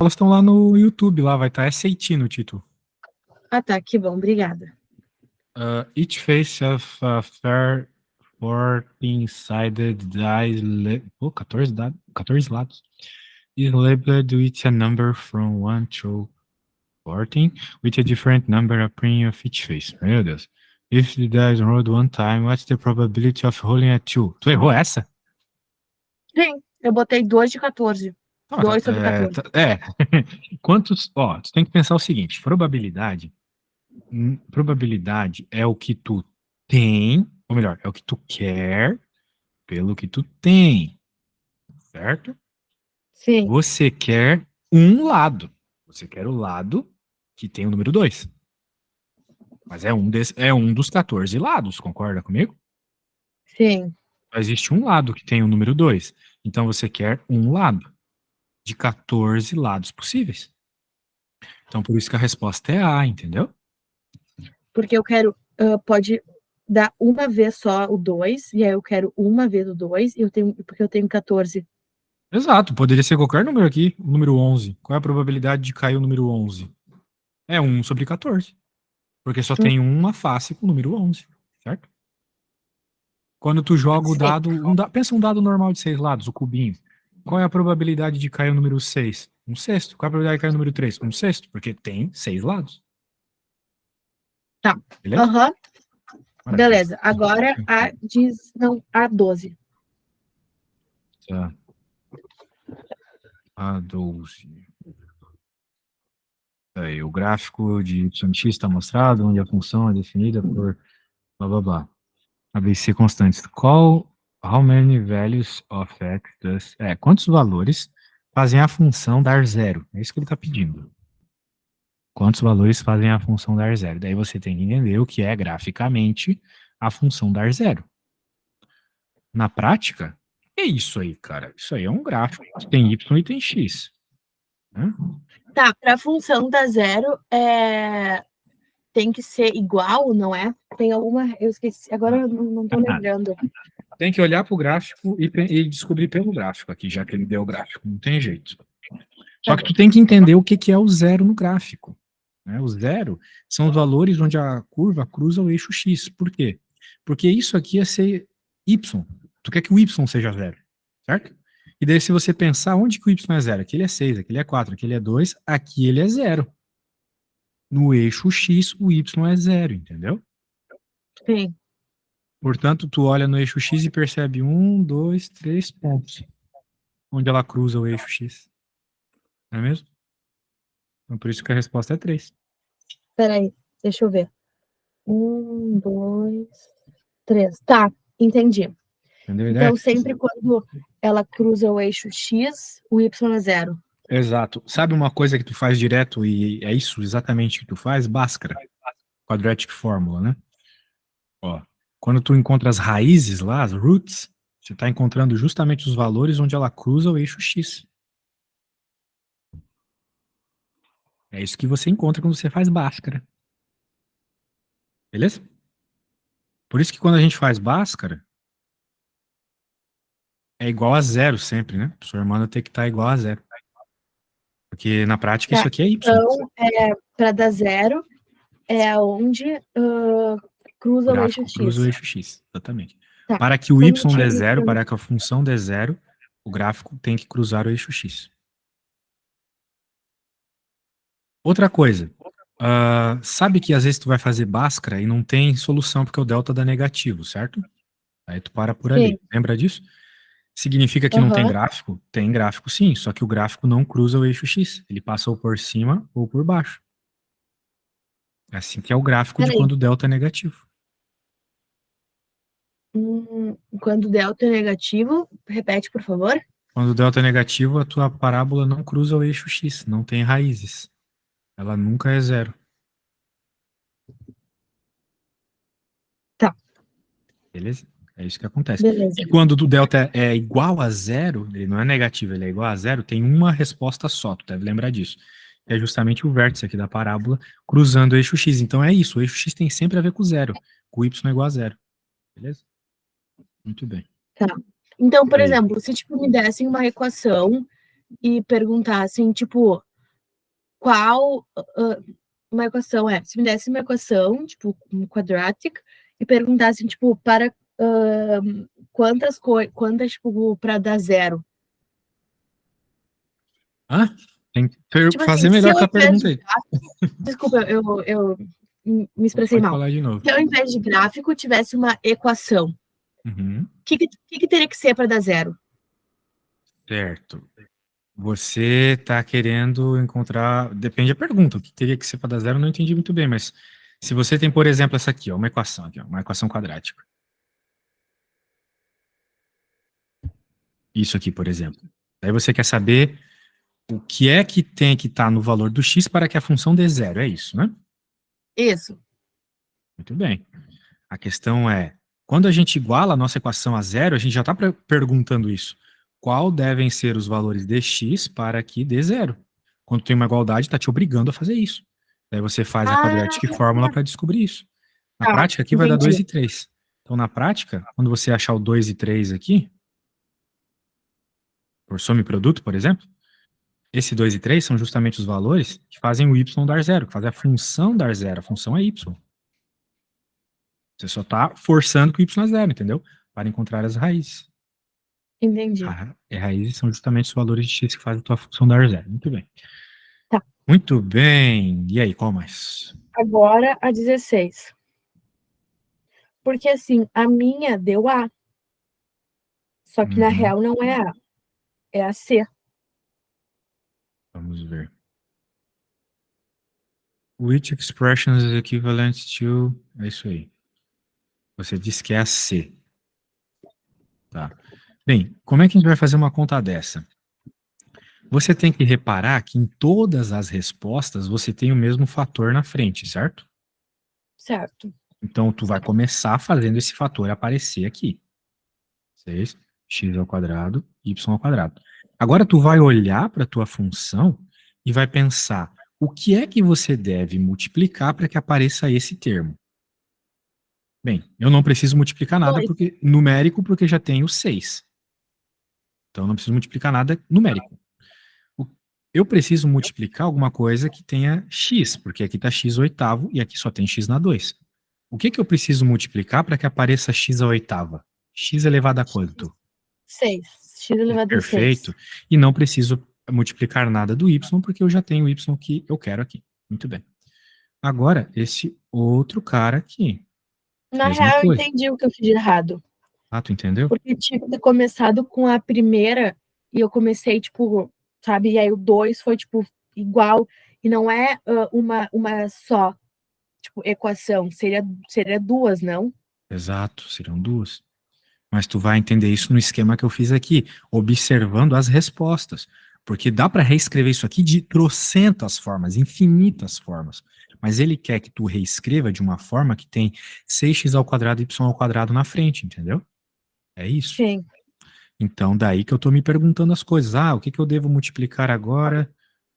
Elas estão lá no YouTube, lá vai estar SAT no título. Ah, tá, que bom, obrigada. Each face of a fair 14-sided die, 14 lados, is labeled with a number from 1 to 14, with a different number appearing of each face. Meu Deus. If the dice rolled one time, what's the probability of rolling a 2? Tu errou essa? Sim, eu botei 2 de 14. 2 sobre 14. Quantos... Ó, tu tem que pensar o seguinte, probabilidade é o que tu tem, ou melhor, é o que tu quer pelo que tu tem, certo? Sim, Você quer um lado. Você quer o lado que tem o número 2. Mas é um dos 14 lados, concorda comigo? sim. Só existe um lado que tem o número 2. Então você quer um lado de 14 lados possíveis. Então por isso que a resposta é A, entendeu? Porque eu quero, pode dar uma vez só o 2, e aí eu quero uma vez o 2, porque eu tenho 14. Exato, poderia ser qualquer número aqui, o número 11. Qual é a probabilidade de cair o número 11? É 1 sobre 14. Porque só tem uma face com o número 11, certo? Quando tu joga o Sim. dado, pensa um dado normal de 6 lados, o cubinho. Qual é a probabilidade de cair o número 6? Um sexto. Qual é a probabilidade de cair o número 3? Um sexto, porque tem 6 lados. Tá. Beleza? Aham. Maravilha. Beleza. Agora a 12. Tá. A 12. Aí, o gráfico de y(x) está mostrado, onde a função é definida por blá blá blá. ABC constantes. How many values of x does... quantos valores fazem a função dar zero? É isso que ele está pedindo. Quantos valores fazem a função dar zero? Daí você tem que entender o que é graficamente a função dar zero. Na prática, é isso aí, cara. Isso aí é um gráfico. Tem y e tem x. Né? Tá, para a função dar zero, tem que ser igual, não é? Tem alguma... Eu esqueci, agora eu não tô lembrando. Tem que olhar para o gráfico e descobrir pelo gráfico aqui, já que ele deu o gráfico. Não tem jeito. Só que tu tem que entender o que é o zero no gráfico. Né? O zero são os valores onde a curva cruza o eixo x. Por quê? Porque isso aqui é ser y. Tu quer que o y seja zero, certo? E daí se você pensar onde que o y é zero, aqui ele é 6, aqui ele é 4, aqui ele é 2, aqui ele é zero. No eixo x, o y é zero, entendeu? Sim. Portanto, tu olha no eixo x e percebe 1, 2, 3 pontos, onde ela cruza o eixo x. Não é mesmo? Então, por isso que a resposta é 3. Peraí, deixa eu ver. 1, 2, 3. Tá, entendi. Entendeu a ideia? Então, sempre quando ela cruza o eixo X, o Y é zero. Exato. Sabe uma coisa que tu faz direto e é isso exatamente que tu faz? Bhaskara. Quadratic Formula, né? Ó, quando tu encontra as raízes lá, as roots, você está encontrando justamente os valores onde ela cruza o eixo X. É isso que você encontra quando você faz Bhaskara. Beleza? Por isso que quando a gente faz Bhaskara, é igual a zero sempre, né? Sua irmã tem que estar igual a zero. Porque na prática isso aqui é Y. Então, para dar zero, é onde cruza o eixo X. Cruza o eixo X, exatamente. Tá. Para que o Y dê zero, para que a função dê zero, o gráfico tem que cruzar o eixo X. Outra coisa, sabe que às vezes tu vai fazer Bhaskara e não tem solução porque o delta dá negativo, certo? Aí tu para por ali. Sim. Lembra disso? Significa que não tem gráfico? Tem gráfico sim, só que o gráfico não cruza o eixo X. Ele passa ou por cima ou por baixo. É assim que é o gráfico de quando o delta é negativo. Quando o delta é negativo, repete, por favor. Quando o delta é negativo, a tua parábola não cruza o eixo X, não tem raízes. Ela nunca é zero. Tá. Beleza? É isso que acontece. Beleza. E quando o delta é igual a zero, ele não é negativo, ele é igual a zero, tem uma resposta só, tu deve lembrar disso. É justamente o vértice aqui da parábola cruzando o eixo X. Então é isso, o eixo X tem sempre a ver com zero, com Y igual a zero. Beleza? Muito bem. Tá. Então, por exemplo, se tipo, me dessem uma equação e perguntassem, tipo, qual uma equação se me desse uma equação, tipo, um quadratic, e perguntasse, tipo, para quantas, tipo, para dar zero. Hã? Tem que Tipo assim, fazer se melhor eu com ao a invés pergunta de aí. desculpa, eu me expressei Pode mal. falar de novo. Se ao invés de gráfico tivesse uma equação, Uhum. o que teria que ser para dar zero? Certo. Você está querendo encontrar. Depende da pergunta. O que teria que ser para dar zero, eu não entendi muito bem, mas se você tem, por exemplo, essa aqui, ó, uma equação aqui, ó, uma equação quadrática. Isso aqui, por exemplo. Aí você quer saber o que é que tem que estar no valor do x para que a função dê zero. É isso, né? Isso. Muito bem. A questão é, quando a gente iguala a nossa equação a zero, a gente já está perguntando isso. Qual devem ser os valores de x para que dê zero? Quando tem uma igualdade, está te obrigando a fazer isso. Daí você faz a Ah, quadratic fórmula para descobrir isso. Na tá, prática, aqui vai dar 2 entendi. e 3. Então, na prática, quando você achar o 2 e 3 aqui, por soma e produto, por exemplo, esse 2 e 3 são justamente os valores que fazem o y dar zero, que fazem a função dar zero. A função é y. Você só está forçando que o y é zero, entendeu? Para encontrar as raízes. Entendi. Raízes são justamente os valores de x que fazem a tua função dar zero. Muito bem. Tá. Muito bem. E aí, qual mais? Agora a 16. Porque assim, a minha deu A. Só que na Uhum. real não é A, é a C. Vamos ver. Which expression is equivalent to... É isso aí. Você disse que é a C. Tá. Bem, como é que a gente vai fazer uma conta dessa? Você tem que reparar que em todas as respostas você tem o mesmo fator na frente, certo? Certo. Então, tu vai começar fazendo esse fator aparecer aqui. 6, x ao quadrado, y ao quadrado. Agora, tu vai olhar para a tua função e vai pensar o que é que você deve multiplicar para que apareça esse termo. Bem, eu não preciso multiplicar nada Dois. porque numérico, porque já tenho 6. Então, eu não preciso multiplicar nada numérico. Eu preciso multiplicar alguma coisa que tenha x, porque aqui está x oitavo e aqui só tem x na 2. O que eu preciso multiplicar para que apareça x à oitava? X elevado a quanto? 6. X elevado a 6. Perfeito. E não preciso multiplicar nada do y, porque eu já tenho o y que eu quero aqui. Muito bem. Agora, esse outro cara aqui. Na Mesma real, eu coisa. entendi o que eu fiz de errado. Ah, tu entendeu? Porque tinha que ter começado com a primeira e eu comecei, tipo, sabe? E aí o 2 foi, tipo, igual. E não é uma só, tipo, equação. Seria duas, não? Exato, seriam duas. Mas tu vai entender isso no esquema que eu fiz aqui, observando as respostas. Porque dá para reescrever isso aqui de trocentas formas, infinitas formas. Mas ele quer que tu reescreva de uma forma que tem 6x ao quadrado e y ao quadrado na frente, entendeu? É isso. Sim. Então, daí que eu estou me perguntando as coisas. Ah, o que eu devo multiplicar agora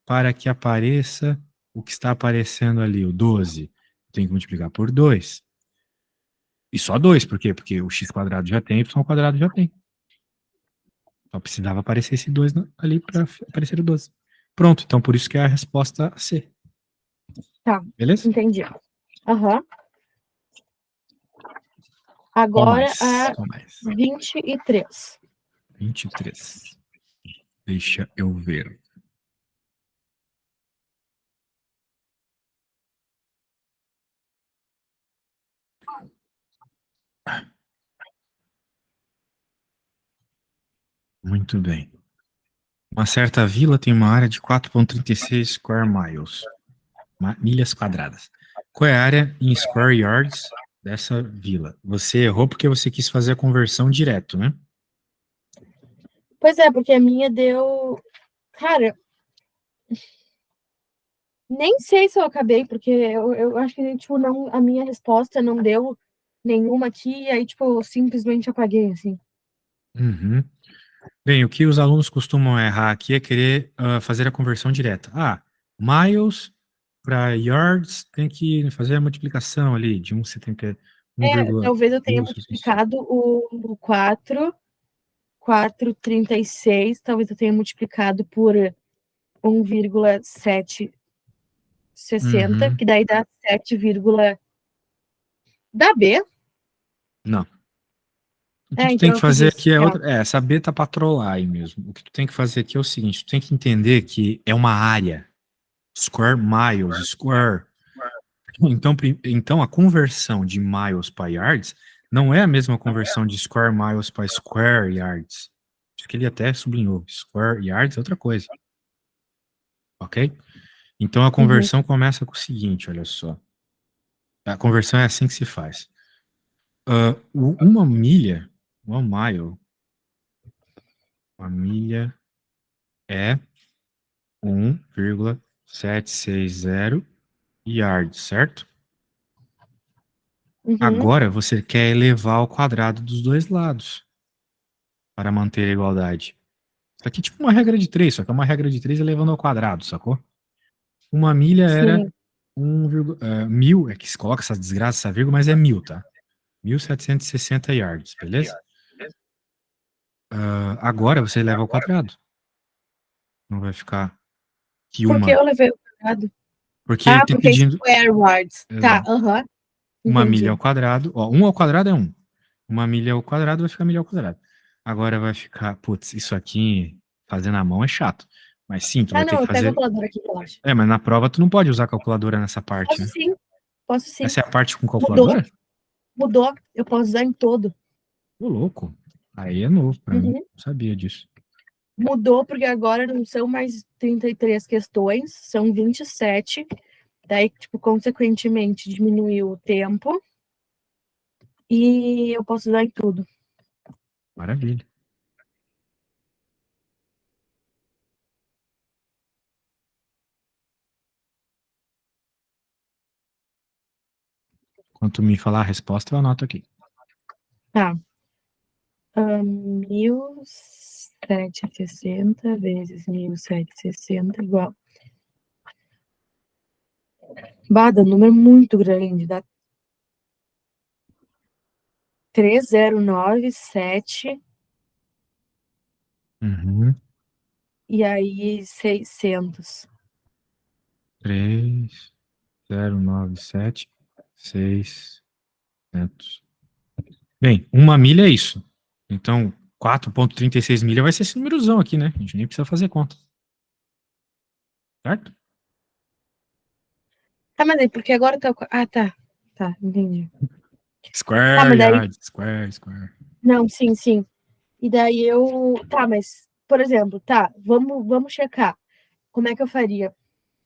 para que apareça o que está aparecendo ali, o 12? Tenho que multiplicar por 2. E só 2, por quê? Porque o x quadrado já tem, y quadrado já tem. Só precisava aparecer esse 2 ali para aparecer o 12. Pronto, então por isso que é a resposta C. Tá, Beleza? entendi. Aham. Qual Agora mais? a Qual mais? 23. 23. Deixa eu ver. Muito bem. Uma certa vila tem uma área de 4,36 square miles. Milhas quadradas. Qual é a área em square yards dessa vila? Você errou porque você quis fazer a conversão direto, né? Pois é, porque a minha deu. Cara, nem sei se eu acabei, porque eu acho que, tipo, não, a minha resposta não deu nenhuma aqui, e aí, tipo, eu simplesmente apaguei, assim. Uhum. Bem, o que os alunos costumam errar aqui é querer fazer a conversão direta. Ah, miles para yards tem que fazer a multiplicação ali de 1,70, Talvez eu tenha 1,265. multiplicado o 4,36, talvez eu tenha multiplicado por 1,7. 60, Uhum. que daí dá 7, dá B. Não. O que tu tem Então que eu fiz fazer isso. aqui é Real. outra. É, essa beta pra trollar aí mesmo. O que tu tem que fazer aqui é o seguinte: tu tem que entender que é uma área. Square miles, square. Então a conversão de miles para yards não é a mesma conversão de square miles para square yards. Acho que ele até sublinhou. Square yards é outra coisa. Ok? Então a Uhum. conversão começa com o seguinte: olha só. A conversão é assim que se faz. Uma milha, uma mile, uma milha é 1,760 yards, certo? Uhum. Agora você quer elevar ao quadrado dos dois lados para manter a igualdade. Isso aqui é tipo uma regra de 3, só que é uma regra de 3 elevando ao quadrado, sacou? Uma milha era Sim. 1,1000, é que se coloca essa desgraça, essa vírgula, mas é 1000, tá? 1760 yards, beleza? Agora você eleva ao quadrado. Não vai ficar que Por que uma. eu levei o quadrado? Porque ele Ah, tá porque é pedindo. square words. Tá, Exato. aham. Uma milha Entendi. ao quadrado. Ó, 1 ao quadrado é 1. Uma milha ao quadrado vai ficar milha ao quadrado. Agora vai ficar. Putz, isso aqui fazendo a mão é chato. Mas sim, tu Ah, vai ter não, que eu pego a fazer. calculadora aqui, relaxa. É, mas na prova tu não pode usar calculadora nessa parte, Posso né? sim, posso sim. Essa é a parte com Mudou, calculadora? mudou. Eu posso usar em todo. Ô, louco. Aí é novo pra mim. Uhum. Não sabia disso. Mudou porque agora não são mais 33 questões, são 27. Daí, tipo, consequentemente, diminuiu o tempo e eu posso usar em tudo. Maravilha. Quando tu me falar a resposta, eu anoto aqui. Tá. 1760 vezes 1760 igual. Bah, dá um número muito grande, dá 3097 Uhum. e aí 600. 3097,600. Bem, uma milha é isso. Então, 4,36 milha vai ser esse númerozão aqui, né? A gente nem precisa fazer conta. Certo? Tá, mas aí, porque agora tá. Ah, tá. Tá, entendi. Tá, Square mas daí. yard, square, square. Não, sim, sim. E daí eu. Tá, mas, por exemplo, tá, vamos checar. Como é que eu faria?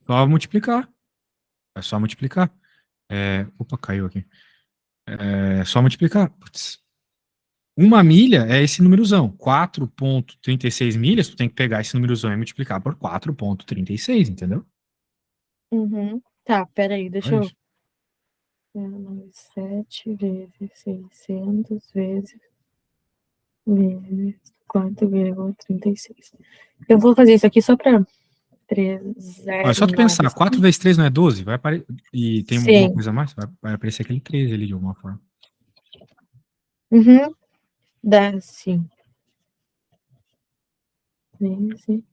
Só multiplicar. É só multiplicar. Opa, caiu aqui. É só multiplicar. Putz. Uma milha é esse númerozão. 4,36 milhas, tu tem que pegar esse númerozão e multiplicar por 4,36, entendeu? Uhum. Tá, peraí, Só deixa eu. isso. 7 vezes 600 vezes 4,36. Eu vou fazer isso aqui só pra Ó, é só tu 309. pensar, 4 vezes 3 não é 12? E tem alguma Sim. coisa a mais? Vai aparecer aquele 13 ali de alguma forma. Uhum. Dá, sim. 13.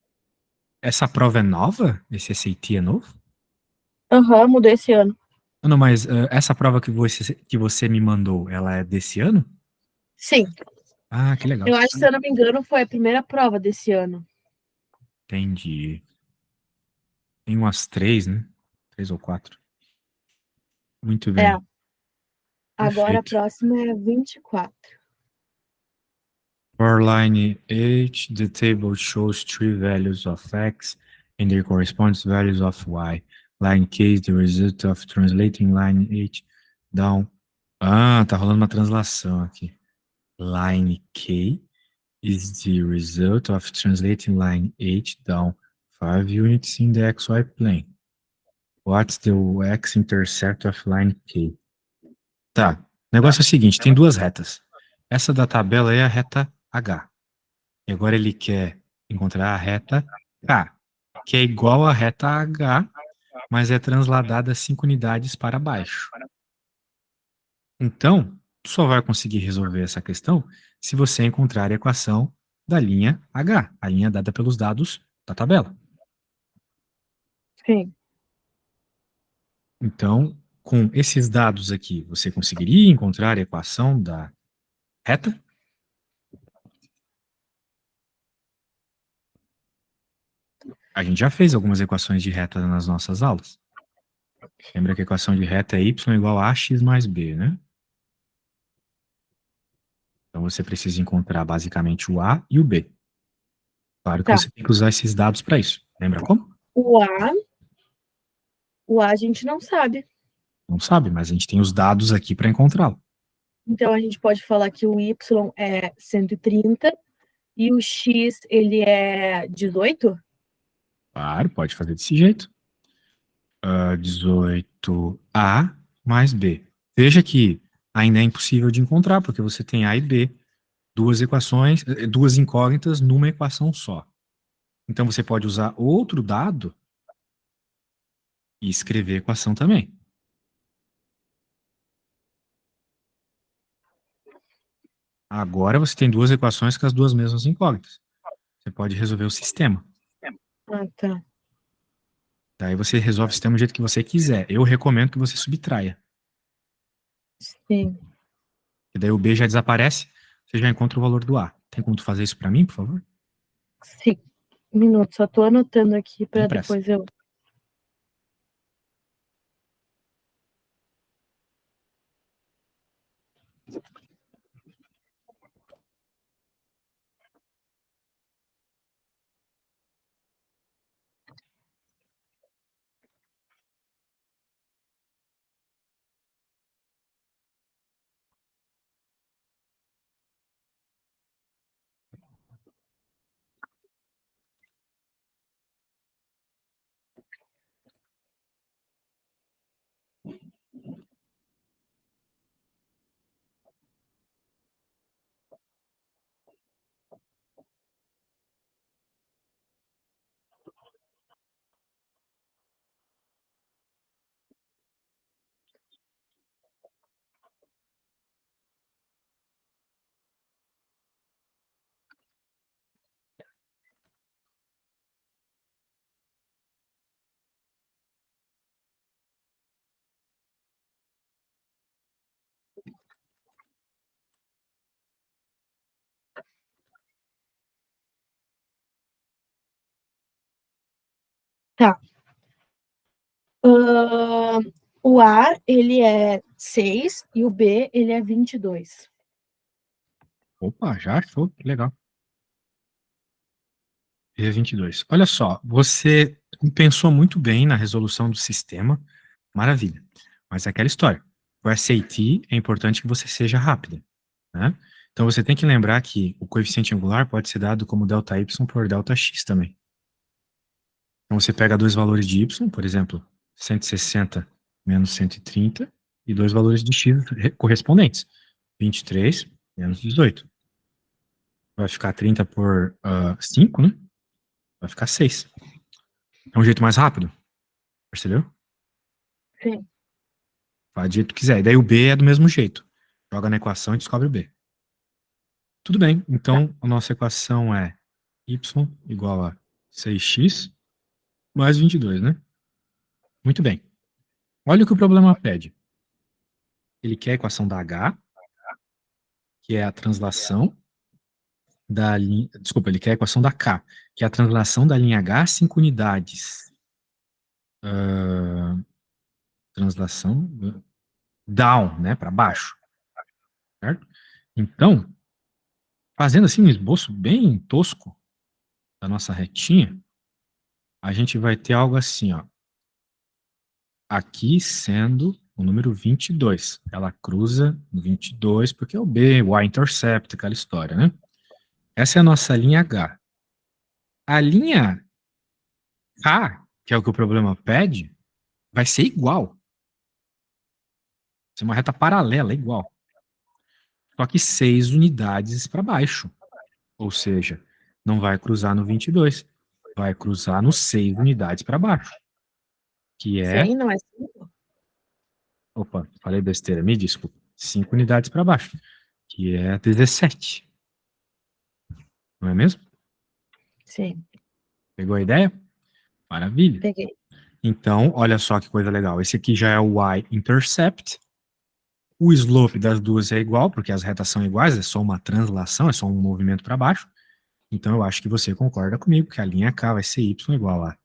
Essa prova é nova? Esse SAT é novo? Aham, mudou esse ano. Não, mas essa prova que você me mandou, ela é desse ano? Sim. Ah, que Eu legal. acho que, se eu não me engano, foi a primeira prova desse ano. Entendi. Tem umas 3, né? 3 ou 4. Muito É. bem. Agora a Perfeito. próxima é 24. For line H, the table shows three values of x and their corresponding values of y. Line K is the result of translating line H down. Ah, tá rolando uma translação aqui. Line K is the result of translating line H down 5 units in the xy plane. What's the x-intercept of line K? Tá. O negócio é o seguinte, tem duas retas. Essa da tabela é a reta H. E agora ele quer encontrar a reta K, que é igual à reta H, mas é transladada 5 unidades para baixo. Então, tu só vai conseguir resolver essa questão se você encontrar a equação da linha H, a linha dada pelos dados da tabela. Sim. Então, com esses dados aqui, você conseguiria encontrar a equação da reta? A gente já fez algumas equações de reta nas nossas aulas. Lembra que a equação de reta é y igual a ax mais b, né? Então você precisa encontrar basicamente o a e o b. Claro que Tá. você tem que usar esses dados para isso. Lembra como? O A, o A a gente não sabe. Não sabe, mas a gente tem os dados aqui para encontrá-lo. Então a gente pode falar que o Y é 130 e o X ele é 18? Claro, pode fazer desse jeito. 18a mais b. Veja que ainda é impossível de encontrar, porque você tem a e b, duas equações, duas incógnitas numa equação só. Então você pode usar outro dado e escrever a equação também. Agora você tem duas equações com as duas mesmas incógnitas. Você pode resolver o sistema. Ah, tá. Daí você resolve o sistema do jeito que você quiser. Eu recomendo que você subtraia. Sim. E daí o B já desaparece, você já encontra o valor do A. Tem como tu fazer isso para mim, por favor? Sim. Um minuto, só tô anotando aqui Sem para pressa. depois eu. Tá. O A, ele é 6 e o B, ele é 22. Opa, já achou? Que legal. E22. Olha só, você pensou muito bem na resolução do sistema. Maravilha. Mas é aquela história. O SAT é importante que você seja rápida, né? Então você tem que lembrar que o coeficiente angular pode ser dado como ΔY por ΔX também. Então você pega dois valores de y, por exemplo, 160 menos 130, e dois valores de x correspondentes, 23 menos 18. Vai ficar 30 por 5, né? Vai ficar 6. É um jeito mais rápido, percebeu? Sim. Faz do jeito que quiser. E daí o b é do mesmo jeito. Joga na equação e descobre o b. Tudo bem, Tá. então a nossa equação é y igual a 6x mais 22, né? Muito bem. Olha o que o problema pede. Ele quer a equação da h, que é a translação da linha. Desculpa, ele quer a equação da K, que é a translação da linha H 5 unidades. Translação down, né, para baixo, certo? Então, fazendo assim um esboço bem tosco da nossa retinha, a gente vai ter algo assim, ó. Aqui sendo o número 22. Ela cruza no 22 porque é o B, o Y-intercept, aquela história, né? Essa é a nossa linha H. A linha K, que é o que o problema pede, vai ser igual. Vai ser uma reta paralela, igual. Só que 6 unidades para baixo. Ou seja, não vai cruzar no 22. Vai cruzar no 6 unidades para baixo. Que é. 100 não é 5? Opa, falei besteira, me desculpa. 5 unidades para baixo. Que é 17. Não é mesmo? Sim, Pegou a ideia? Maravilha. peguei. Então, olha só que coisa legal. Esse aqui já é o y-intercept. O slope das duas é igual, porque as retas são iguais, é só uma translação, é só um movimento para baixo. Então, eu acho que você concorda comigo que a linha K vai ser y igual a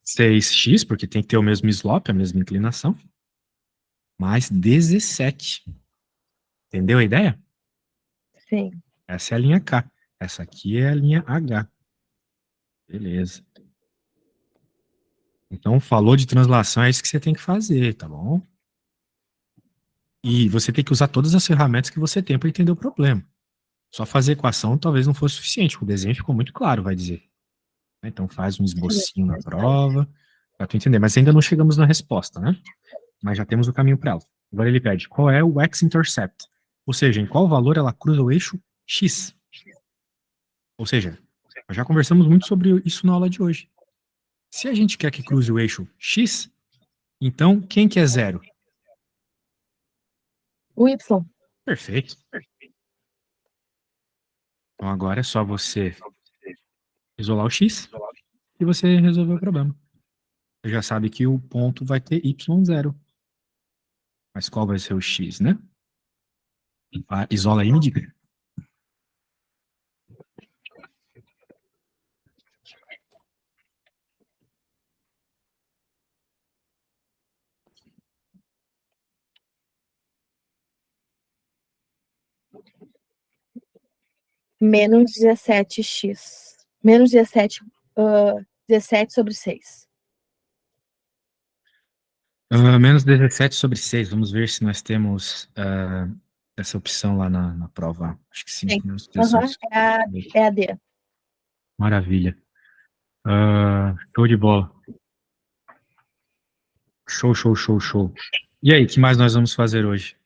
6x, porque tem que ter o mesmo slope, a mesma inclinação, mais 17. Entendeu a ideia? Sim. Essa é a linha K. Essa aqui é a linha H. Beleza. Então, falou de translação, é isso que você tem que fazer, tá bom? E você tem que usar todas as ferramentas que você tem para entender o problema. Só fazer equação talvez não fosse suficiente. O desenho ficou muito claro, vai dizer. Então faz um esbocinho na prova, para tu entender. Mas ainda não chegamos na resposta, né? Mas já temos o caminho para ela. Agora ele pede, qual é o x-intercept? Ou seja, em qual valor ela cruza o eixo x? Ou seja, nós já conversamos muito sobre isso na aula de hoje. Se a gente quer que cruze o eixo x, então quem que é zero? O Y. Perfeito. Então agora é só você isolar o x e você resolveu o problema. Você já sabe que o ponto vai ter y0. Mas qual vai ser o x, né? Isola aí e me diga. Menos 17x. Menos 17, 17 sobre 6. Menos 17 sobre 6. Vamos ver se nós temos essa opção lá na prova. Acho que sim. Sim. Menos 17 É a D. Maravilha. Show de bola. Show, show, show, show. E aí, o que mais nós vamos fazer hoje?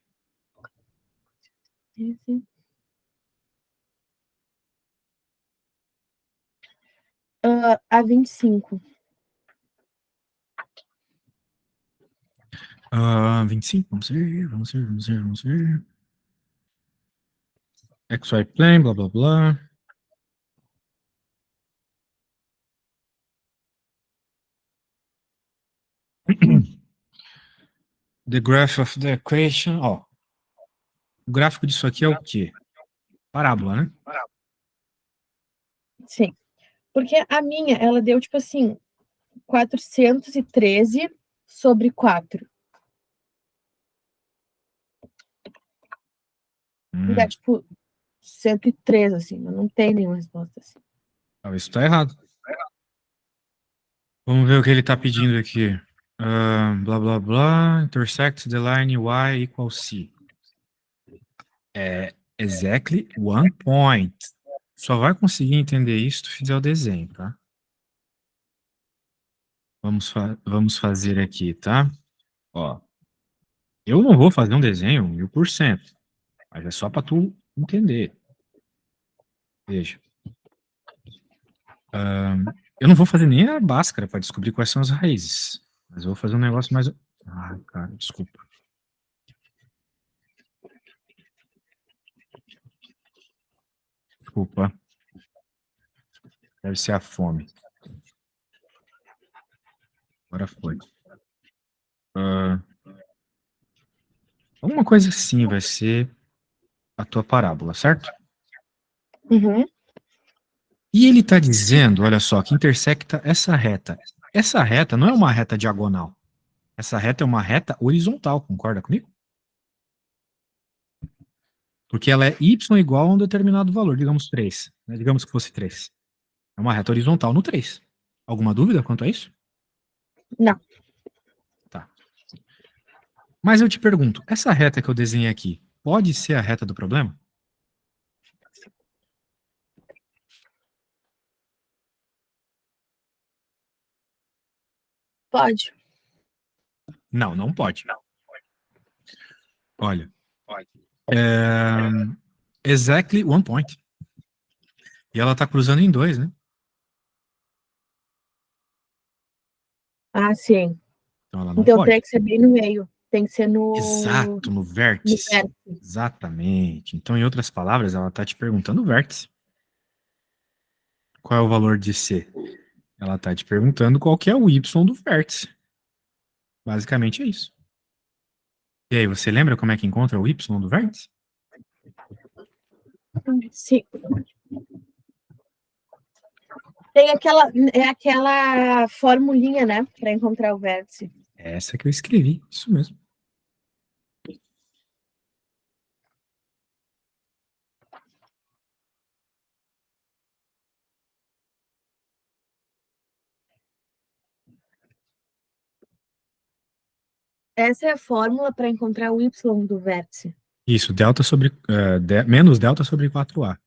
A 25. 25, vamos ver, vamos ver, vamos ver, vamos ver. XY plane, blá, blá, blá. The graph of the equation, ó. O gráfico disso aqui é o quê? Parábola, né? Sim. Porque a minha, ela deu, tipo assim, 413 sobre 4. Dá, tipo, 103, assim, mas não tem nenhuma resposta assim. Isso tá errado. Vamos ver o que ele tá pedindo aqui. Blá, blá, blá. Intersect the line y equals c. É exactly 1 point. Só vai conseguir entender isso se tu fizer o desenho, tá? Vamos fazer aqui, tá? Ó, eu não vou fazer um desenho 1000%, mas é só para tu entender. Veja. Eu não vou fazer nem a Bhaskara para descobrir quais são as raízes, mas eu vou fazer um negócio mais... Ah, cara, desculpa. Desculpa. Deve ser a fome. Agora foi. Alguma coisa assim vai ser a tua parábola, certo? Uhum. E ele está dizendo, olha só, que intersecta essa reta. Essa reta não é uma reta diagonal. Essa reta é uma reta horizontal, concorda comigo? Porque ela é y igual a um determinado valor, digamos 3. Né? Digamos que fosse 3. É uma reta horizontal no 3. Alguma dúvida quanto a isso? Não. Tá. Mas eu te pergunto, essa reta que eu desenhei aqui, pode ser a reta do problema? Pode. Não, não pode. Olha. Exactly 1 point. E ela está cruzando em 2, né? Ah, sim. Então ela não Então pode. tem que ser bem no meio. Tem que ser no... Exato, no vértice. vértice. Exatamente. Então, em outras palavras, ela está te perguntando o vértice. Qual é o valor de C? Ela tá te perguntando qual que é o y do vértice. Basicamente é isso. E aí, você lembra como é que encontra o y do vértice? Sim. Tem aquela formulinha, né, para encontrar o vértice. É essa que eu escrevi, isso mesmo. Essa é a fórmula para encontrar o y do vértice. Isso, delta sobre, menos delta sobre 4A.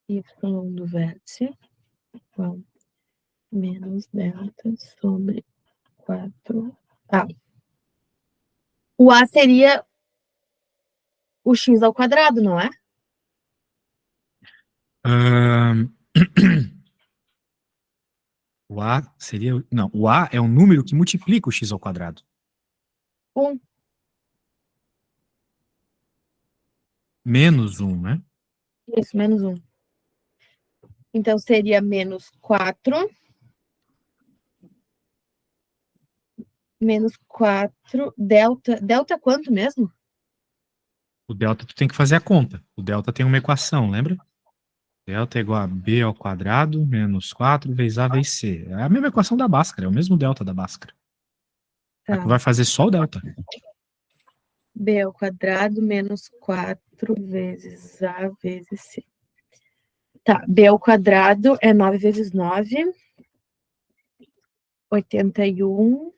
Y do vértice igual menos delta sobre 4A. O A seria o x ao quadrado, não é? Ahn, O A seria. Não, o A é um número que multiplica o x ao quadrado. 1. Menos 1, né? Isso, menos 1. Então seria menos 4. Menos 4. Delta. Delta quanto mesmo? O delta tu tem que fazer a conta. O delta tem uma equação, lembra? Delta é igual a b ao quadrado menos 4 vezes a vezes c. É a mesma equação da Bhaskara, é o mesmo delta da Bhaskara. Só que Tá. vai fazer só o delta. B ao quadrado menos 4 vezes A vezes C. Tá, B ao quadrado é 9 vezes 9. 81.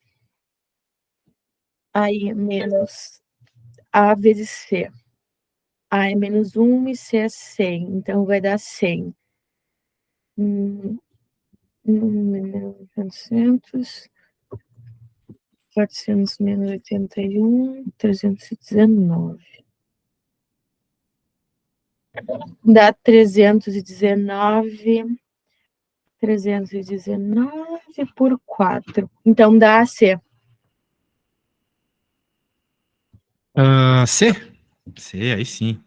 Aí menos A vezes C. A é menos 1 e C é 100. Então vai dar 100. 400. 400 menos 81. 319. Dá 319. 319 por 4. Então dá C. C? C, aí sim.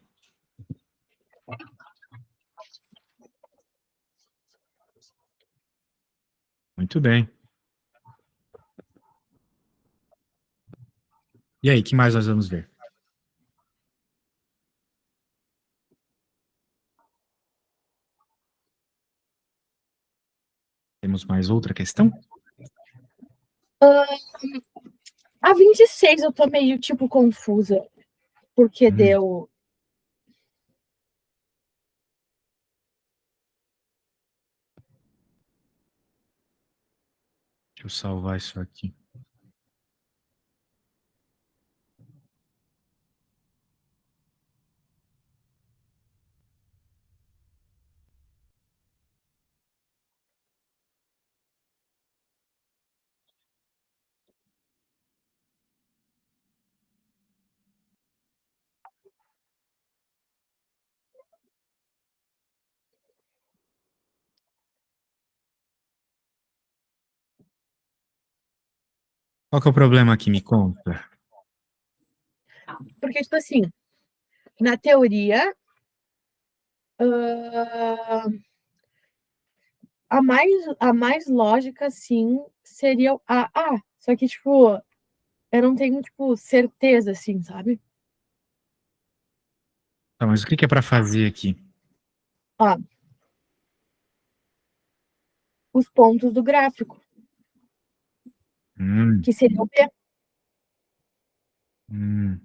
Muito bem. E aí, que mais nós vamos ver? Temos mais outra questão? A 26 eu tô meio, tipo, confusa. Porque deu... Deixa eu salvar isso aqui. Qual que é o problema aqui? Me conta. Porque, tipo assim, na teoria, a mais lógica, sim, seria o A. Só que, tipo, eu não tenho, tipo, certeza, assim, sabe? Tá, mas o que é para fazer aqui? Ó, os pontos do gráfico, Hum, que seria o P. hum,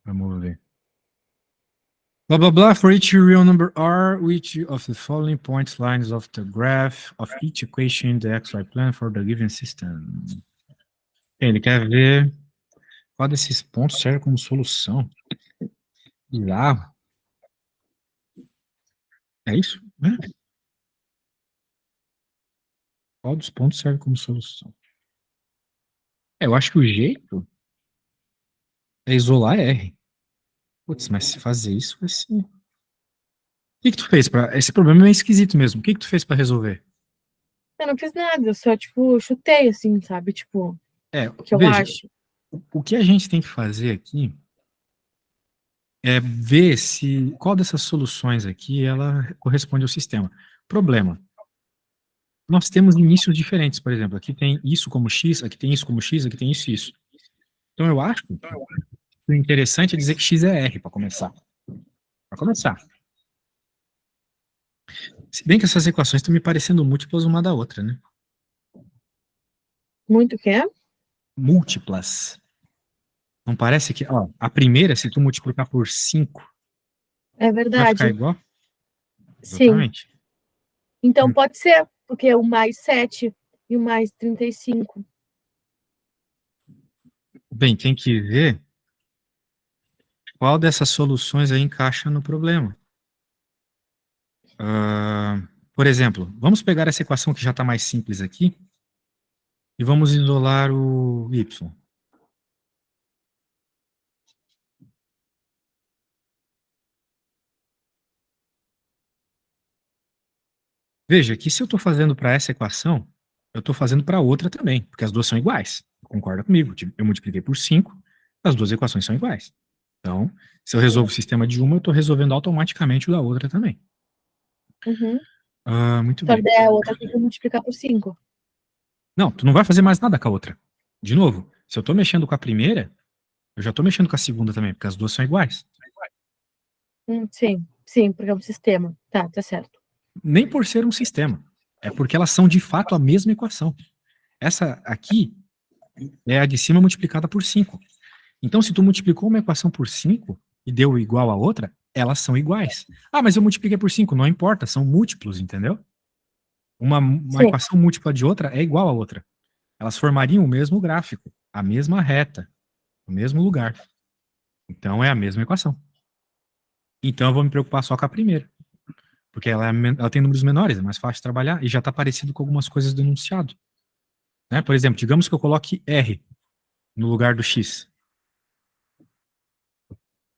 vamos ver. Blah, blah, blah, for each real number r, which of the following points lines of the graph of each equation in the xy plane for the given system? Ele quer ver qual desses pontos serve como solução. Bizarro. É isso? Né? Qual dos pontos serve como solução? Eu acho que o jeito é isolar R. Putz, mas se fazer isso vai ser... O que tu fez para... Esse problema é esquisito mesmo. O que tu fez para resolver? Eu não fiz nada, eu só, tipo, chutei, assim, sabe? Tipo, o que eu Veja, acho. o que a gente tem que fazer aqui é ver se qual dessas soluções aqui ela corresponde ao sistema. Problema. Nós temos inícios diferentes, por exemplo, aqui tem isso como x, aqui tem isso como x, aqui tem isso e isso. Então eu acho que o interessante é dizer que x é r para começar. Para começar. Se bem que essas equações estão me parecendo múltiplas uma da outra, né? Muito o quê? Múltiplas. Não parece que, ó, a primeira, se tu multiplicar por 5, É vai ficar verdade. igual? Sim. Exatamente. Então Hum. pode ser, porque o mais 7 e o mais 35. Bem, tem que ver qual dessas soluções aí encaixa no problema. Ah, por exemplo, vamos pegar essa equação que já está mais simples aqui e vamos isolar o y. Veja que se eu estou fazendo para essa equação, eu estou fazendo para outra também, porque as duas são iguais. Concorda comigo? Eu multipliquei por 5, as duas equações são iguais. Então, se eu resolvo o sistema de uma, eu estou resolvendo automaticamente o da outra também. Uhum. Muito Só que bem. daí a outra tem que multiplicar por 5. Não, tu não vai fazer mais nada com a outra. De novo, se eu estou mexendo com a primeira, eu já estou mexendo com a segunda também, porque as duas são iguais. Sim, sim, porque é um sistema. Tá certo. Nem por ser um sistema. É porque elas são de fato a mesma equação. Essa aqui é a de cima multiplicada por 5. Então, se tu multiplicou uma equação por 5 e deu igual a outra, elas são iguais. Ah, mas eu multipliquei por 5, não importa, são múltiplos, entendeu? Uma Sim, equação múltipla de outra é igual a outra. Elas formariam o mesmo gráfico, a mesma reta, o mesmo lugar. Então, é a mesma equação. Então, eu vou me preocupar só com a primeira, porque ela tem números menores, é mais fácil de trabalhar e já está parecido com algumas coisas do enunciado. Né? Por exemplo, digamos que eu coloque R no lugar do X.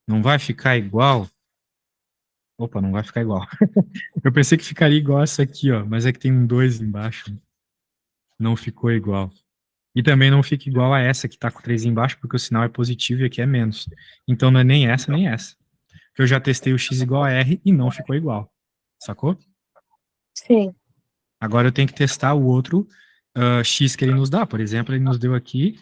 Não vai ficar igual. Opa, não vai ficar igual. Eu pensei que ficaria igual essa aqui, ó, mas é que tem um 2 embaixo. Não ficou igual. E também não fica igual a essa que tá com 3 embaixo, porque o sinal é positivo e aqui é menos. Então não é nem essa, nem essa. Eu já testei o x igual a r e não ficou igual. Sacou? sim. Agora eu tenho que testar o outro x que ele nos dá. Por exemplo, ele nos deu aqui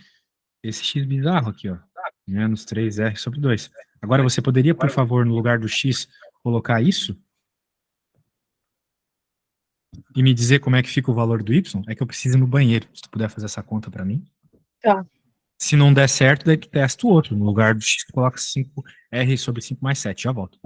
esse x bizarro aqui, ó. Menos 3r sobre 2. Agora você poderia, por favor, no lugar do x, colocar isso? E me dizer como é que fica o valor do y? É que eu preciso ir no banheiro. Se tu puder fazer essa conta para mim. Tá. Se não der certo, daí tu testa o outro. No lugar do x, tu coloca 5r sobre 5 mais 7. Já volto.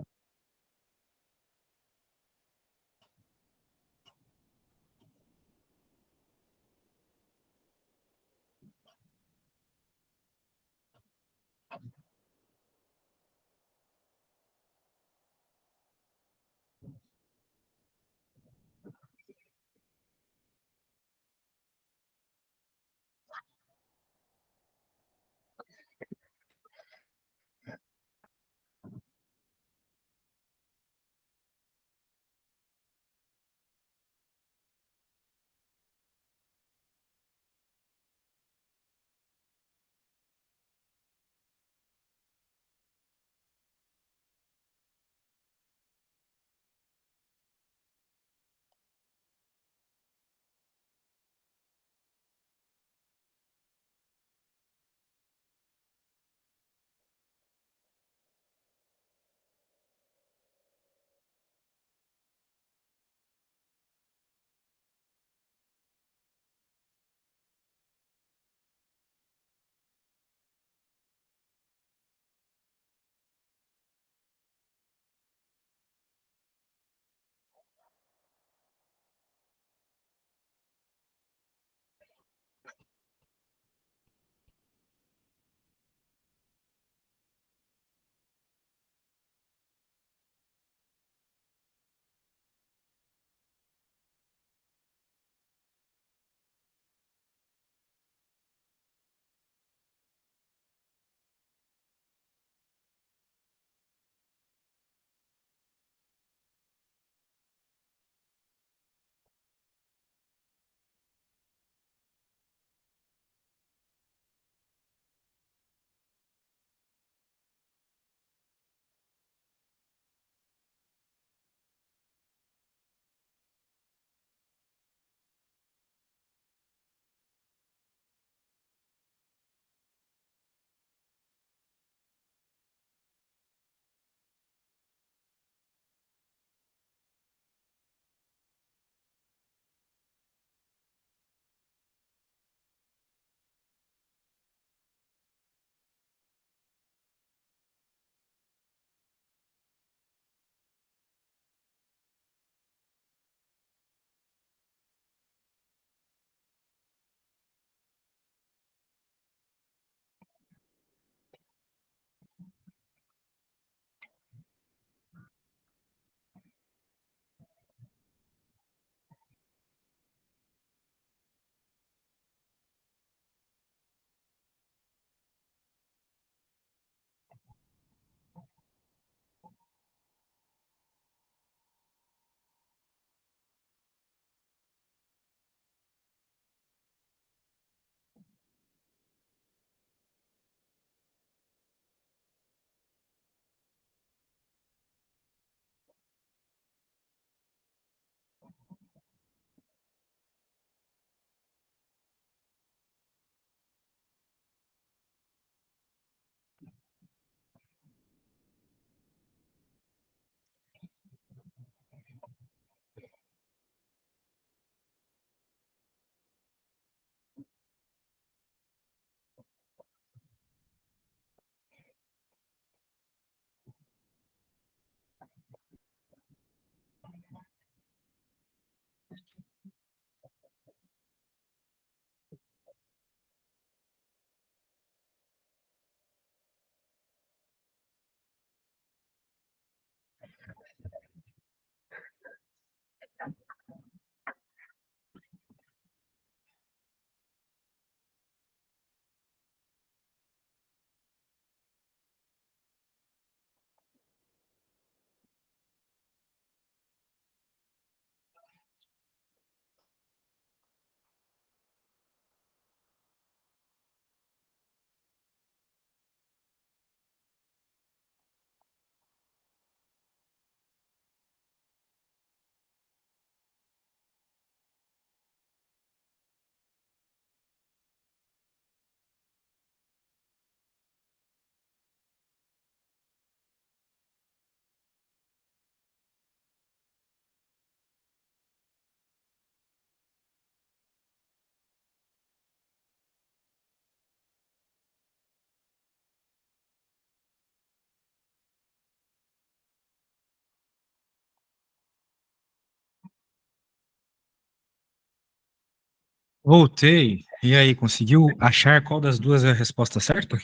Voltei. E aí, conseguiu achar qual das duas é a resposta certa?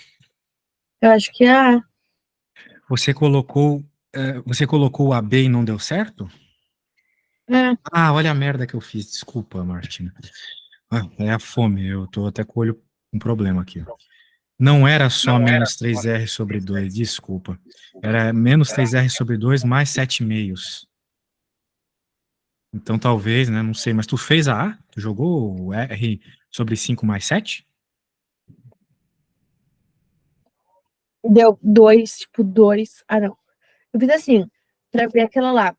Eu acho que é A. Você colocou a B e não deu certo? É. Ah, olha a merda que eu fiz. Desculpa, Martina. Ah, é a fome. Eu tô até com o olho com problema aqui. Não era só menos 3R sobre 2, desculpa. Era menos 3R sobre 2 mais 7,5. Então talvez, né? Não sei, mas tu fez a A? Tu jogou o R sobre 5 mais 7? Deu 2, tipo, 2. Ah, não. Eu fiz assim, pra ver aquela lá.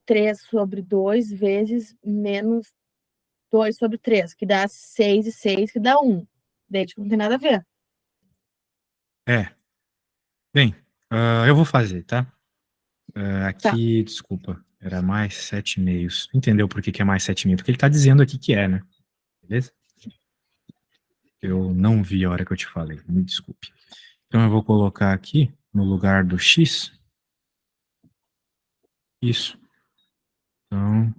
3 sobre 2 vezes menos 2 sobre 3, que dá 6 e 6, que dá 1. Daí, tipo, não tem nada a ver. É. Bem, eu vou fazer, tá? Tá. Aqui, desculpa, era mais 7,5. Entendeu por que que é mais 7,5? Porque ele tá dizendo aqui que é, né? Beleza? Eu não vi a hora que eu te falei, me desculpe. Então eu vou colocar aqui, no lugar do X, isso. Então,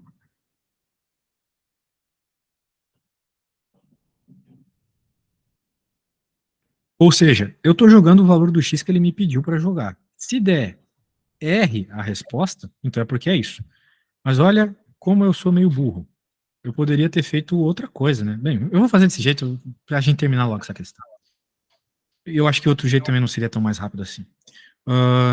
ou seja, eu estou jogando o valor do X que ele me pediu para jogar. Se der R a resposta, então é porque é isso. Mas olha como eu sou meio burro. Eu poderia ter feito outra coisa, né? Bem, eu vou fazer desse jeito pra gente terminar logo essa questão. Eu acho que outro jeito também não seria tão mais rápido assim.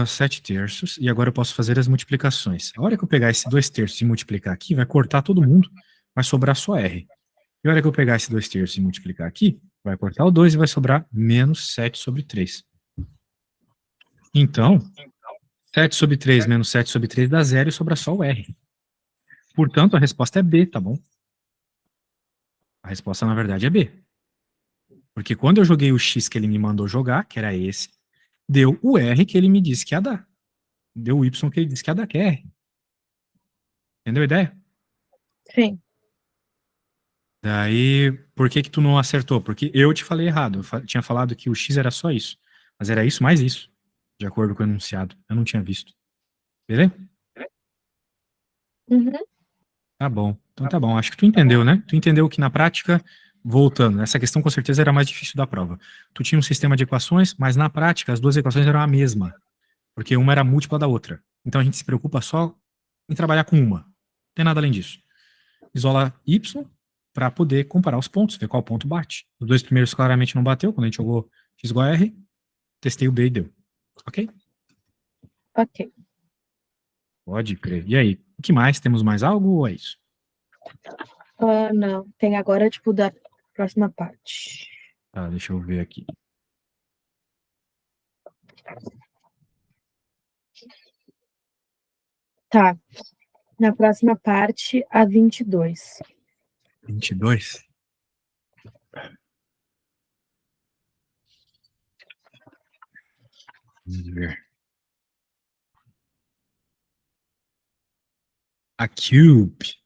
7 terços, e agora eu posso fazer as multiplicações. A hora que eu pegar esse 2 terços e multiplicar aqui, vai cortar todo mundo, vai sobrar só R. E a hora que eu pegar esse 2 terços e multiplicar aqui, vai cortar o 2 e vai sobrar menos 7 sobre 3. Então, 7 sobre 3 menos 7 sobre 3 dá zero e sobra só o R. Portanto, a resposta é B, tá bom? A resposta, na verdade, é B. Porque quando eu joguei o X que ele me mandou jogar, que era esse, deu o R que ele me disse que ia dar. Deu o Y que ele disse que ia dar, que é R. Entendeu a ideia? Sim. Daí, por que que tu não acertou? Porque eu te falei errado. Eu tinha falado que o X era só isso. Mas era isso mais isso, de acordo com o enunciado. Eu não tinha visto. Beleza? Uhum. Tá bom. Então tá bom. Acho que tu entendeu, né? Tu entendeu que na prática, voltando, essa questão com certeza era a mais difícil da prova. Tu tinha um sistema de equações, mas na prática as duas equações eram a mesma, porque uma era múltipla da outra. Então a gente se preocupa só em trabalhar com uma. Não tem nada além disso. Isola Y para poder comparar os pontos, ver qual ponto bate. Os dois primeiros claramente não bateu, quando a gente jogou X igual a R, testei o B e deu. Ok? Ok. Pode crer. E aí, o que mais? Temos mais algo ou é isso? Não. Tem agora, tipo, da próxima parte. Tá, deixa eu ver aqui. Tá. Na próxima parte, a 22. 22? Vamos ver. A cube.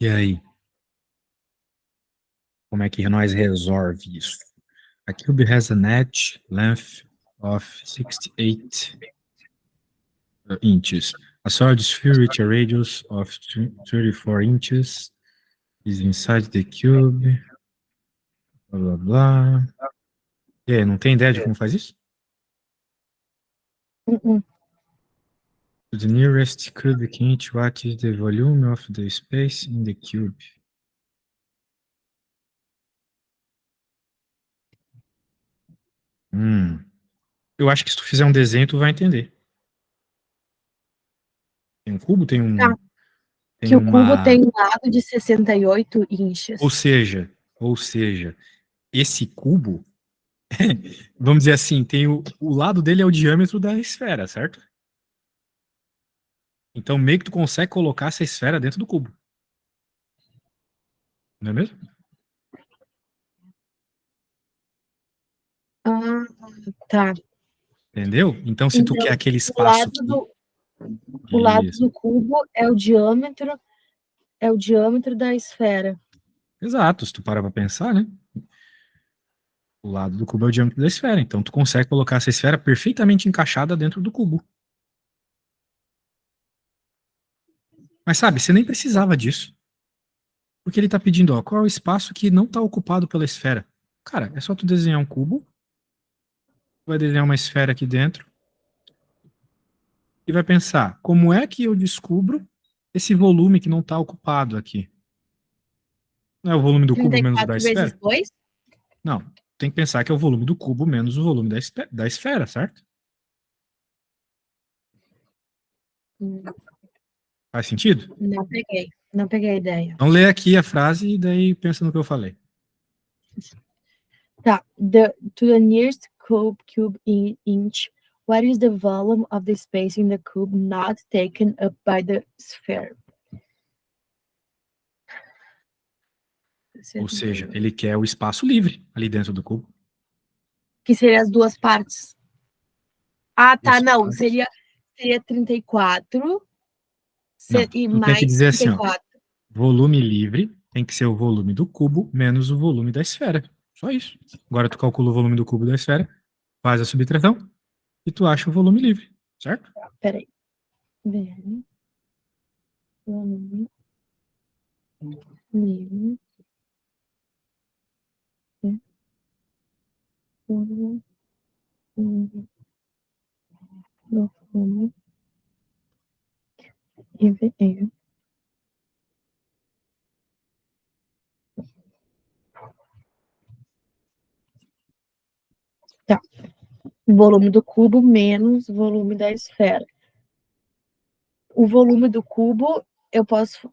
E aí? Como é que nós resolve isso? A cube has an edge length of 68 inches. A solid sphere with a radius of 34 inches is inside the cube. Blá, blá, blá. E aí, não tem ideia de como faz isso? Uh-uh. To the nearest cubic inch, what is the volume of the space in the cube? Eu acho que se tu fizer um desenho, tu vai entender. Tem um cubo, Tá. tem Que o cubo uma. tem um lado de 68 Ou inches. seja, ou seja, esse cubo, vamos dizer assim, tem o lado dele é o diâmetro da esfera, certo? Então meio que tu consegue colocar essa esfera dentro do cubo. Não é mesmo? Ah, tá. Entendeu? Então, se tu quer Então, aquele o espaço lado que. do, o lado Isso. do cubo é o diâmetro da esfera. Exato, se tu parar pra pensar, né? O lado do cubo é o diâmetro da esfera. Então, tu consegue colocar essa esfera perfeitamente encaixada dentro do cubo. Mas sabe, você nem precisava disso. Porque ele tá pedindo, ó, qual é o espaço que não tá ocupado pela esfera? Cara, é só tu desenhar um cubo, vai desenhar uma esfera aqui dentro e vai pensar, como é que eu descubro esse volume que não tá ocupado aqui? Não é o volume do cubo menos o da 34 vezes esfera? 2? Não, tem que pensar que é o volume do cubo menos o volume da esfera, certo? Faz sentido? Não peguei a ideia. Então lê aqui a frase e daí pensa no que eu falei. Tá, to the nearest cube in inch, what is the volume of the space in the cube not taken up by the sphere? Ou seja, ele quer o espaço livre ali dentro do cubo. Que seria as duas partes. Ah, tá, Duas não, partes. seria 34 Não, e tu tem que mais dizer assim, ó, 34. volume livre tem que ser o volume do cubo menos o volume da esfera. Só isso. Agora tu calcula o volume do cubo da esfera, faz a subtração e tu acha o volume livre, certo? Peraí. Volume livre. Volume do volume livre. Tá. Volume do cubo menos volume da esfera. O volume do cubo,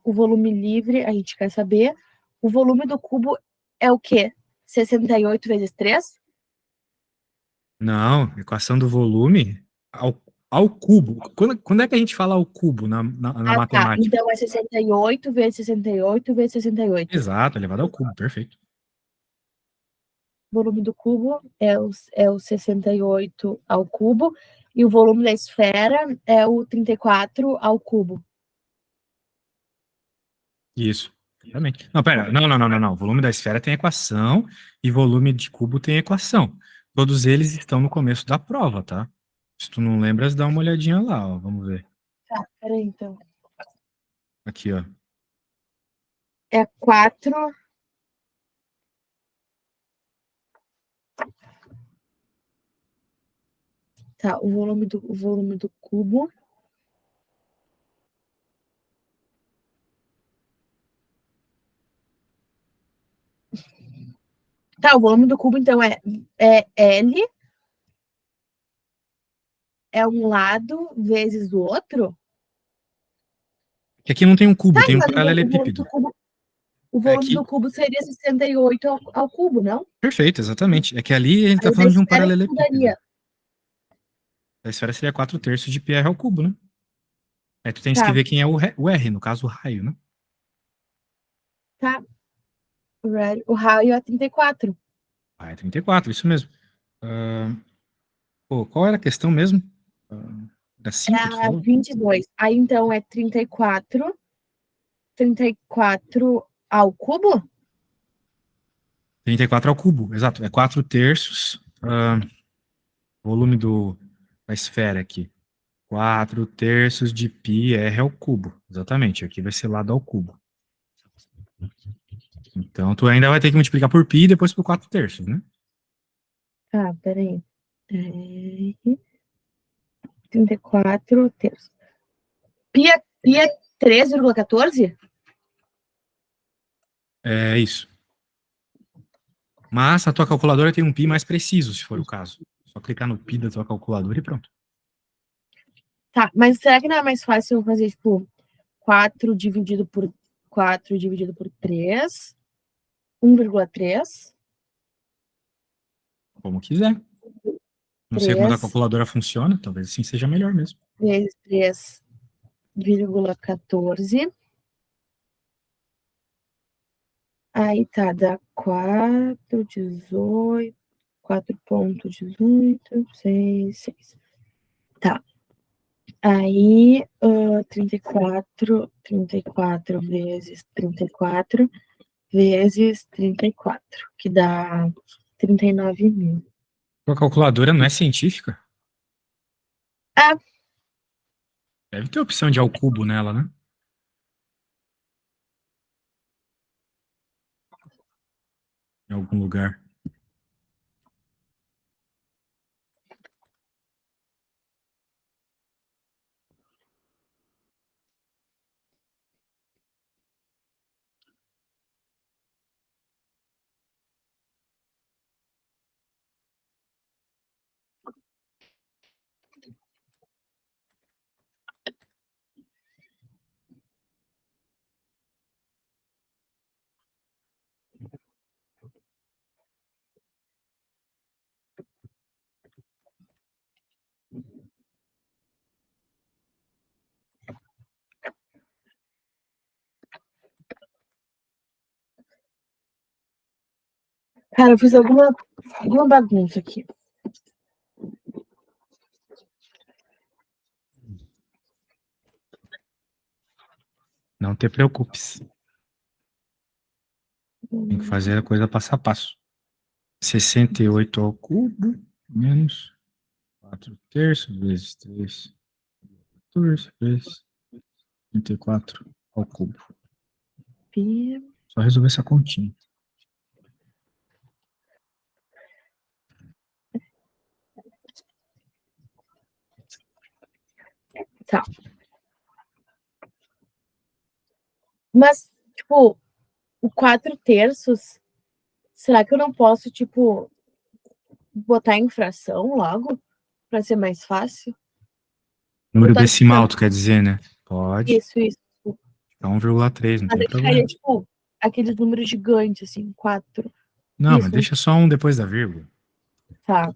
o volume livre, a gente quer saber. O volume do cubo é o quê? 68 vezes 3? Não, equação do volume ao cubo. Quando é que a gente fala ao cubo na Ah, tá. matemática? Então é 68 vezes 68 vezes 68. Exato, elevado ao cubo, perfeito. O volume do cubo é o 68 ao cubo e o volume da esfera é o 34 ao cubo. Isso, exatamente. Não, pera, não. O volume da esfera tem equação e volume de cubo tem equação. Todos eles estão no começo da prova, tá? Se tu não lembras, dá uma olhadinha lá, ó. Vamos ver. Tá, peraí, então. Aqui, ó. É 4. Tá, o volume do cubo. Tá, o volume do cubo, então, é L, é um lado vezes o outro? Que aqui não tem um Tá, cubo, tem um mas paralelepípedo. o É volume do que, cubo seria 68 ao cubo, não? perfeito, exatamente. É que ali a gente Aí tá o da falando de um esfera que paralelepípedo. mudaria. A esfera seria 4 terços de πr ao cubo, né? Aí tu tens que Tá, ver quem é o R, no caso o raio, né? tá. O raio é 34. Ah, é 34, isso mesmo. Ah, pô, qual era a questão mesmo? Da 5, tu É falou? 22. Aí, então, é 34 ao cubo? 34 ao cubo, exato. É 4 terços. Volume da esfera aqui. 4 terços de πr ao cubo. Exatamente, aqui vai ser lado ao cubo. Então, tu ainda vai ter que multiplicar por π e depois por 4 terços, né? Tá, peraí. É, 34 terços. Pia 3,14? É isso. Mas a tua calculadora tem um π mais preciso, se for o caso. Só clicar no π da tua calculadora e pronto. Tá, mas será que não é mais fácil eu fazer, tipo, 4 dividido por 3, 1,3, Como quiser. Não sei como a 3 calculadora funciona, talvez assim seja melhor mesmo. vezes 3,14. Aí tá, dá 4,18, 4,18, 6. Tá. Aí, 34 vezes 34 vezes 34, que dá 39 mil. Tua calculadora não é científica? Ah, Deve ter opção de ao cubo nela, né? em algum lugar. Cara, eu fiz alguma bagunça aqui. Não te preocupes. Tem que fazer a coisa passo a passo. 68 ao cubo, menos 4 terços, vezes 3, 14, vezes 34 ao cubo. Só resolver essa continha. Tá. Mas, tipo, o 4 terços, será que eu não posso, tipo, botar em fração logo? Pra ser mais fácil? Número Botar, tipo, decimal, tu quer dizer, né? Pode. isso. É 1,3, não Mas tem aí ficaria, problema. tipo, aqueles números gigantes, assim, 4. Não, mas Isso, deixa só um depois da vírgula. tá.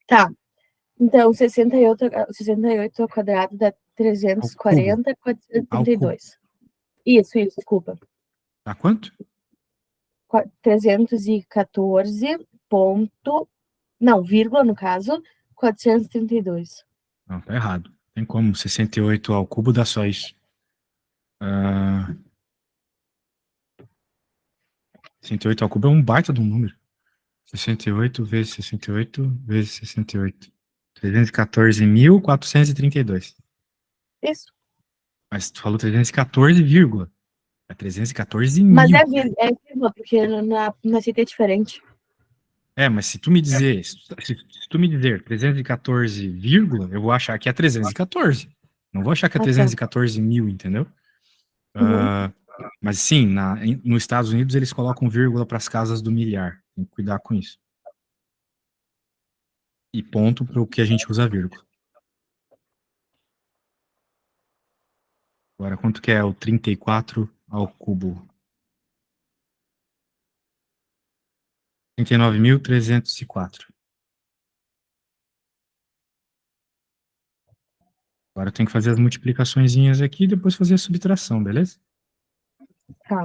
Tá. Então, 68 ao quadrado dá Ao cubo. 340, Ao cubo. 432. Isso, desculpa. Tá quanto? 314 ponto... Não, vírgula, no caso, 432. Não, tá errado. Tem como. 68 ao cubo dá só isso. 68 ao cubo é um baita de um número. 68 vezes 68 vezes 68. 314.432. Isso. Mas tu falou 314, vírgula. É 314 Mas mil. é vírgula, porque na CT é diferente. É, mas se tu me dizer, se tu me dizer 314, vírgula, eu vou achar que é 314. Não vou achar que é Ah, tá. 314 mil, entendeu? Uhum. Mas sim, nos Estados Unidos eles colocam vírgula para as casas do milhar. Tem que cuidar com isso. E ponto para o que a gente usa vírgula. Agora, quanto que é o 34 ao cubo? 39.304. Agora eu tenho que fazer as multiplicaçõezinhas aqui e depois fazer a subtração, beleza? Tá.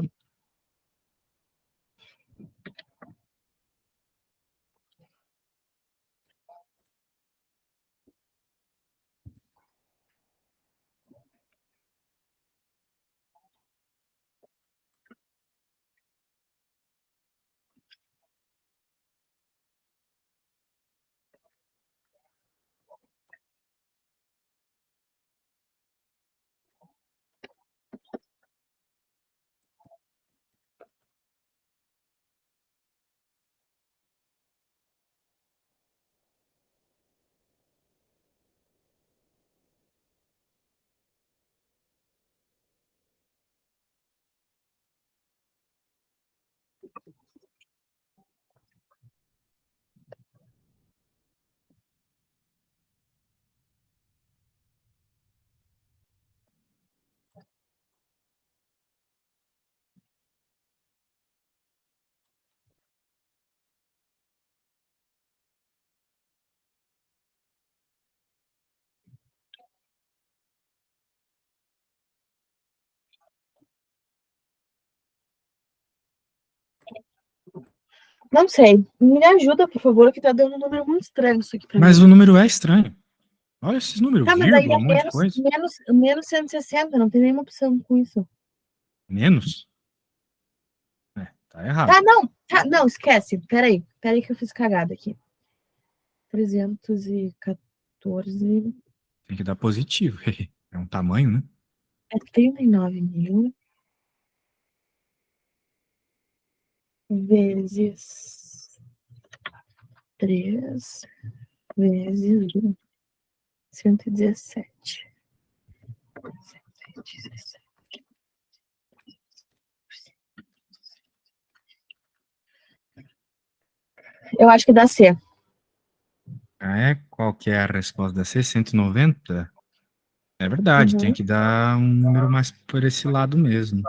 Não sei. Me ajuda, por favor, que tá dando um número muito estranho isso aqui pra Mas mim. o número é estranho. Olha esses números, Tá, mas aí vírgula, é um monte de coisa. menos 160, não tem nenhuma opção com isso. Menos? Tá errado. Tá, não, tá, não, esquece. Peraí que eu fiz cagada aqui. 314 Tem que dar positivo. É um tamanho, né? é 39.000 vezes 3 vezes 117. 117. Eu acho que dá C. Qual que é a resposta da C? 190? É verdade, tem Uhum. que dar um número mais por esse lado mesmo.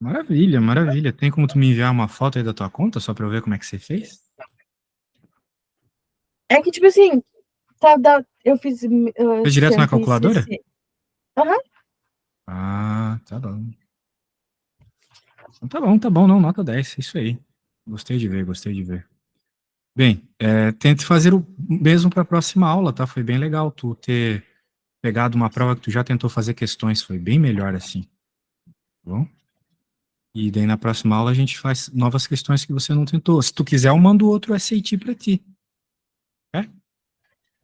Maravilha, maravilha. Tem como tu me enviar uma foto aí da tua conta, só pra eu ver como é que você fez? É que, tipo assim, eu fiz Fez direto na calculadora? 160. Aham. Ah, tá bom. Então tá bom, não, nota 10, isso aí. Gostei de ver, gostei de ver. Bem, tente fazer o mesmo para a próxima aula, tá? Foi bem legal tu ter pegado uma prova que tu já tentou fazer questões, foi bem melhor assim, tá bom? E daí na próxima aula a gente faz novas questões que você não tentou. Se tu quiser, eu mando outro SAT para ti.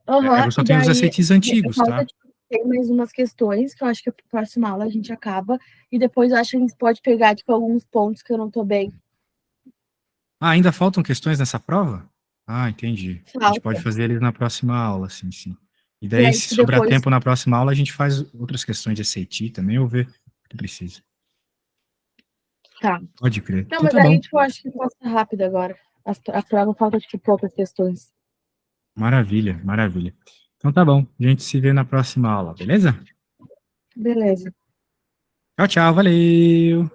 Aham, Eu só e tenho os daí SATs antigos, falta, tá? tipo, tem mais umas questões que eu acho que a próxima aula a gente acaba, e depois eu acho que a gente pode pegar, tipo, alguns pontos que eu não tô bem. Ah, ainda faltam questões nessa prova? Ah, entendi. A gente pode Falta. fazer eles na próxima aula, sim, sim. E E daí, aí, se tipo, sobrar depois. tempo na próxima aula, a gente faz outras questões de SAT também, ou ver o que precisa. Tá. Pode crer. Não, Então mas tá aí, bom. tipo, eu acho que passa rápido agora. A prova falta, tipo, poucas questões. Maravilha, maravilha. Então tá bom. A gente se vê na próxima aula, beleza? Beleza. Tchau, tchau, valeu!